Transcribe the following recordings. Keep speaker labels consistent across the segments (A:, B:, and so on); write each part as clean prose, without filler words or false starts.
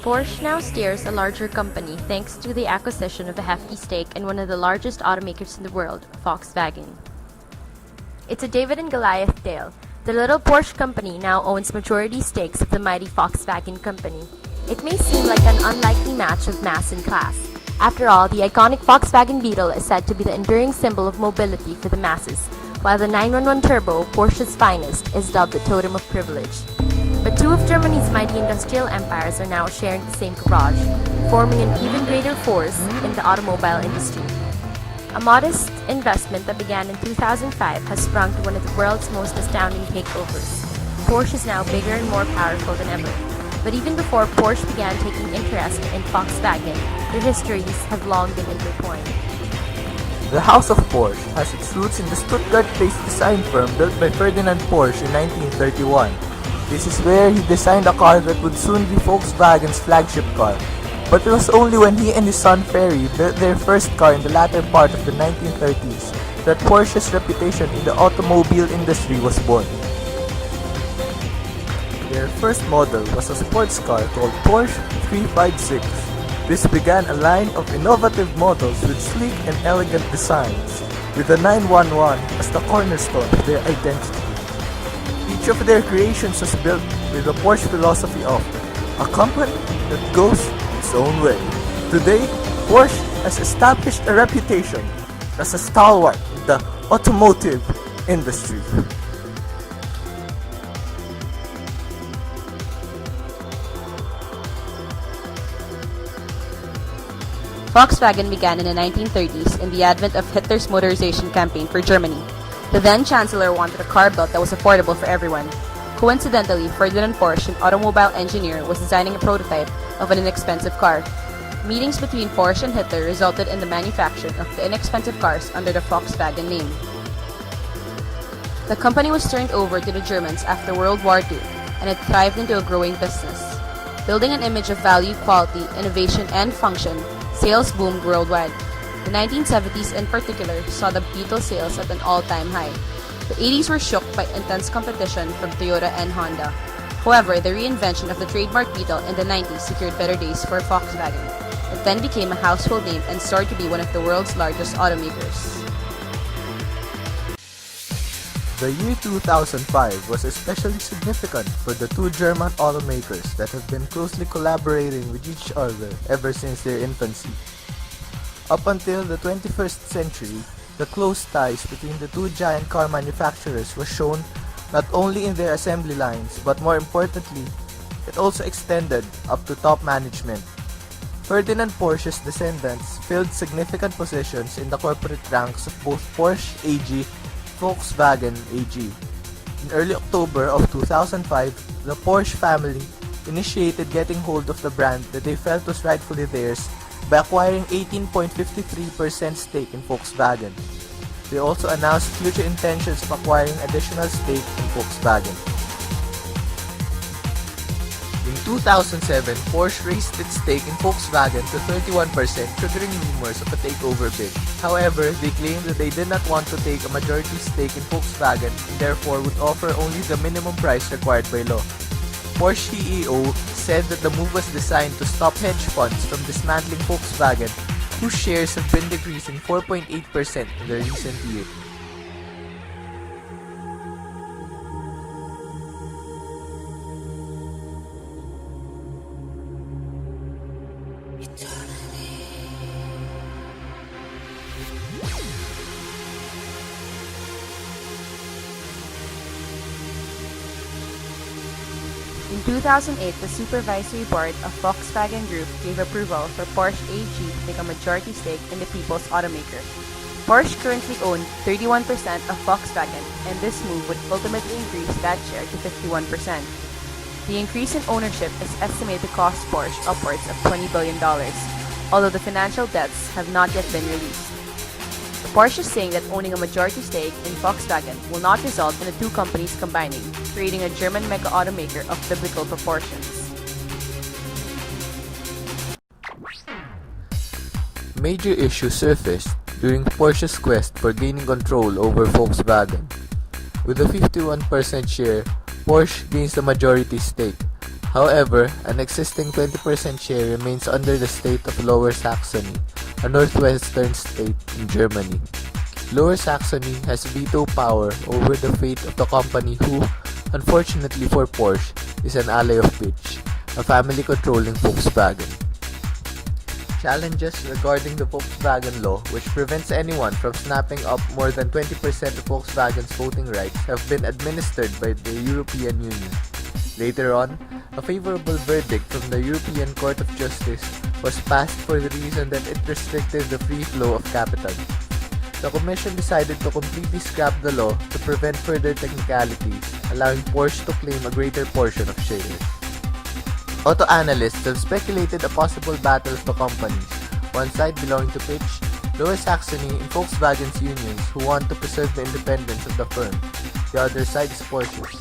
A: Porsche now steers a larger company thanks to the acquisition of a hefty stake in one of the largest automakers in the world, Volkswagen. It's a David and Goliath tale. The little Porsche company now owns majority stakes of the mighty Volkswagen company. It may seem like an unlikely match of mass and class. After all, the iconic Volkswagen Beetle is said to be the enduring symbol of mobility for the masses, while the 911 Turbo, Porsche's finest, is dubbed the totem of privilege. But two of Germany's mighty industrial empires are now sharing the same garage, forming an even greater force in the automobile industry. A modest investment that began in 2005 has sprung to one of the world's most astounding takeovers. Porsche is now bigger and more powerful than ever. But even before Porsche began taking interest in Volkswagen, their histories have long been intertwined.
B: The House of Porsche has its roots in the Stuttgart-based design firm built by Ferdinand Porsche in 1931. This is where he designed a car that would soon be Volkswagen's flagship car. But it was only when he and his son Ferry built their first car in the latter part of the 1930s that Porsche's reputation in the automobile industry was born. Their first model was a sports car called Porsche 356. This began a line of innovative models with sleek and elegant designs, with the 911 as the cornerstone of their identity. Each of their creations was built with the Porsche philosophy of a company that goes its own way. Today, Porsche has established a reputation as a stalwart in the automotive industry.
C: Volkswagen began in the 1930s in the advent of Hitler's motorization campaign for Germany. The then Chancellor wanted a car built that was affordable for everyone. Coincidentally, Ferdinand Porsche, an automobile engineer, was designing a prototype of an inexpensive car. Meetings between Porsche and Hitler resulted in the manufacture of the inexpensive cars under the Volkswagen name. The company was turned over to the Germans after World War II, and it thrived into a growing business. Building an image of value, quality, innovation, and function, sales boomed worldwide. The 1970s in particular saw the Beetle sales at an all-time high. The 80s were shook by intense competition from Toyota and Honda. However, the reinvention of the trademark Beetle in the 90s secured better days for Volkswagen. It then became a household name and soared to be one of the world's largest automakers.
B: The year 2005 was especially significant for the two German automakers that have been closely collaborating with each other ever since their infancy. Up until the 21st century, the close ties between the two giant car manufacturers was shown not only in their assembly lines, but more importantly, it also extended up to top management. Ferdinand Porsche's descendants filled significant positions in the corporate ranks of both Porsche AG Volkswagen AG. In early October of 2005, the Porsche family initiated getting hold of the brand that they felt was rightfully theirs by acquiring 18.53% stake in Volkswagen. They also announced future intentions of acquiring additional stake in Volkswagen. In 2007, Porsche raised its stake in Volkswagen to 31%, triggering rumors of a takeover bid. However, they claimed that they did not want to take a majority stake in Volkswagen and therefore would offer only the minimum price required by law. Porsche CEO said that the move was designed to stop hedge funds from dismantling Volkswagen, whose shares have been decreasing 4.8% in the recent year.
C: In 2008, the supervisory board of Volkswagen Group gave approval for Porsche AG to take a majority stake in the people's automaker. Porsche currently owned 31% of Volkswagen, and this move would ultimately increase that share to 51%. The increase in ownership is estimated to cost Porsche upwards of $20 billion, although the financial debts have not yet been released. Porsche is saying that owning a majority stake in Volkswagen will not result in the two companies combining, creating a German mega automaker of biblical proportions.
B: Major issues surfaced during Porsche's quest for gaining control over Volkswagen. With a 51% share, Porsche gains the majority stake. However, an existing 20% share remains under the state of Lower Saxony, a northwestern state in Germany. Lower Saxony has veto power over the fate of the company who, unfortunately for Porsche, is an ally of Pitch, a family controlling Volkswagen. Challenges regarding the Volkswagen law, which prevents anyone from snapping up more than 20% of Volkswagen's voting rights, have been administered by the European Union. Later on, a favorable verdict from the European Court of Justice was passed for the reason that it restricted the free flow of capital. The Commission decided to completely scrap the law to prevent further technicalities, allowing Porsche to claim a greater portion of shares. Auto analysts have speculated a possible battle of the companies, one side belonging to Pitch, Lower Saxony, and Volkswagen's unions who want to preserve the independence of the firm. The other side is Porsche's.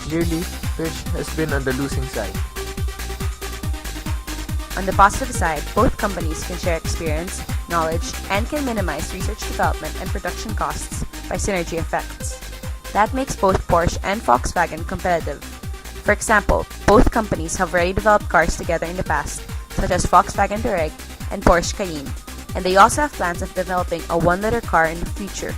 B: Clearly, Pitch has been on the losing side.
C: On the positive side, both companies can share experience, knowledge, and can minimize research development and production costs by synergy effects. That makes both Porsche and Volkswagen competitive. For example, both companies have already developed cars together in the past, such as Volkswagen Touareg and Porsche Cayenne, and they also have plans of developing a 1-liter car in the future.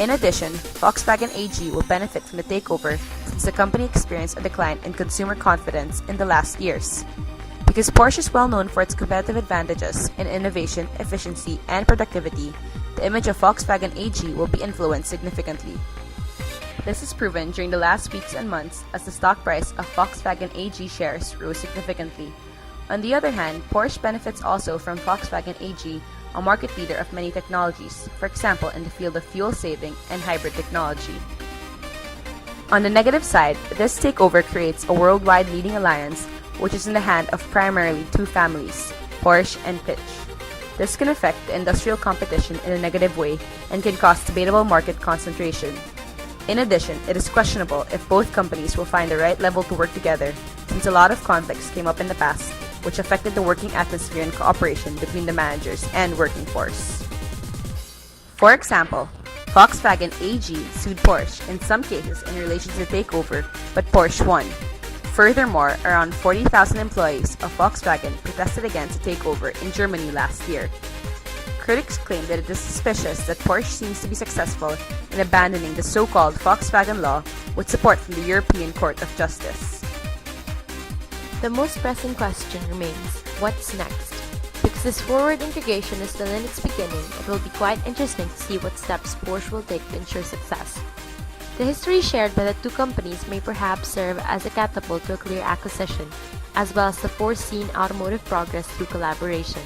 C: In addition, Volkswagen AG will benefit from the takeover since the company experienced a decline in consumer confidence in the last years. Because Porsche is well known for its competitive advantages in innovation, efficiency, and productivity, the image of Volkswagen AG will be influenced significantly. This is proven during the last weeks and months as the stock price of Volkswagen AG shares rose significantly. On the other hand, Porsche benefits also from Volkswagen AG, a market leader of many technologies, for example in the field of fuel saving and hybrid technology. On the negative side, this takeover creates a worldwide leading alliance which is in the hand of primarily two families, Porsche and Pitch. This can affect the industrial competition in a negative way and can cause debatable market concentration. In addition, it is questionable if both companies will find the right level to work together since a lot of conflicts came up in the past, which affected the working atmosphere and cooperation between the managers and working force. For example, Volkswagen AG sued Porsche in some cases in relation to the takeover, but Porsche won. Furthermore, around 40,000 employees of Volkswagen protested against the takeover in Germany last year. Critics claim that it is suspicious that Porsche seems to be successful in abandoning the so-called Volkswagen law with support from the European Court of Justice.
A: The most pressing question remains, what's next? Because this forward integration is still in its beginning, it will be quite interesting to see what steps Porsche will take to ensure success. The history shared by the two companies may perhaps serve as a catapult to a clear acquisition, as well as the foreseen automotive progress through collaboration.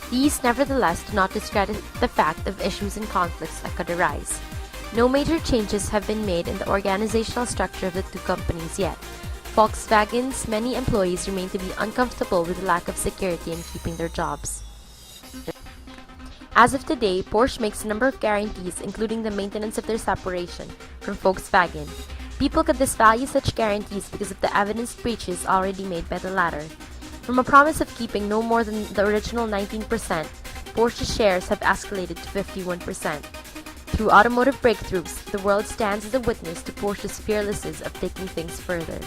A: These, nevertheless, do not discredit the fact of issues and conflicts that could arise. No major changes have been made in the organizational structure of the two companies yet. Volkswagen's many employees remain to be uncomfortable with the lack of security in keeping their jobs. As of today, Porsche makes a number of guarantees, including the maintenance of their separation from Volkswagen. People could disvalue such guarantees because of the evidence breaches already made by the latter. From a promise of keeping no more than the original 19%, Porsche's shares have escalated to 51%. Through automotive breakthroughs, the world stands as a witness to Porsche's fearlessness of taking things further.